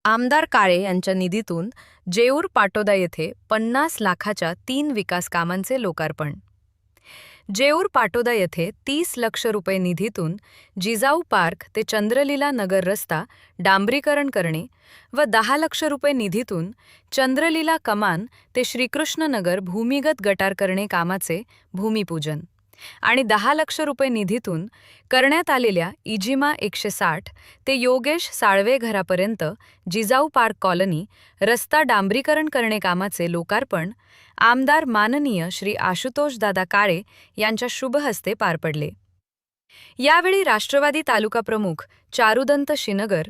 आमदार काळे यांच्या निधीतून जेऊर पाटोदा येथे 50 लाखाच्या 3 विकास कामांचे लोकार्पण. जेऊर पाटोदा येथे 30 लक्ष रुपये निधीतून जिजाऊ पार्क ते चंद्रलीला नगर रस्ता डांबरीकरण करणे व 10 लक्ष रुपये निधीतून चंद्रलीला कमान ते श्रीकृष्ण नगर भूमिगत गटार करणे कामाचे भूमिपूजन आणि 10 लक्ष रुपये निधीतून करण्यात आलेल्या इजिमा 160 ते योगेश साळवे घरापर्यंत जिजाऊ पार्क कॉलनी रस्ता डांबरीकरण करणे कामाचे लोकार्पण आमदार माननीय श्री आशुतोषदादा काळे यांच्या शुभ हस्ते पार पडले. यावेळी राष्ट्रवादी तालुका प्रमुख चारुदंत शिनगर,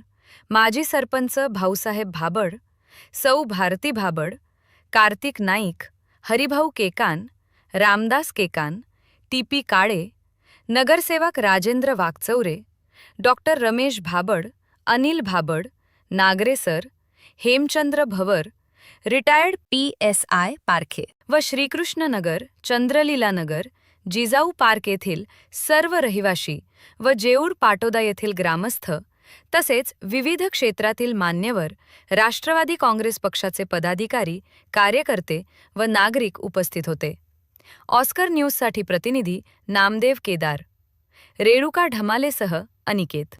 माजी सरपंच भाऊसाहेब भाबड, सौ भारती भाबड, कार्तिक नाईक, हरिभाऊ केकान, रामदास केकान, टी.पी. काळे, नगरसेवक राजेंद्र वाकचौरे, डॉक्टर रमेश भाबड, अनिल भाबड, नागरे सर, हेमचंद्र भवर, रिटायर्ड पी.एस.आय. पारखे व श्रीकृष्ण नगर, चंद्रलीला नगर, जिजाऊ पार्क येथील सर्व रहिवाशी व जेऊर पाटोदा येथील ग्रामस्थ तसेच विविध क्षेत्रातील मान्यवर, राष्ट्रवादी काँग्रेस पक्षाचे पदाधिकारी, कार्यकर्ते व नागरिक उपस्थित होते. ऑस्कर न्यूजसाठी प्रतिनिधी नामदेव केदार, रेणुका ढमालेसह अनिकेत.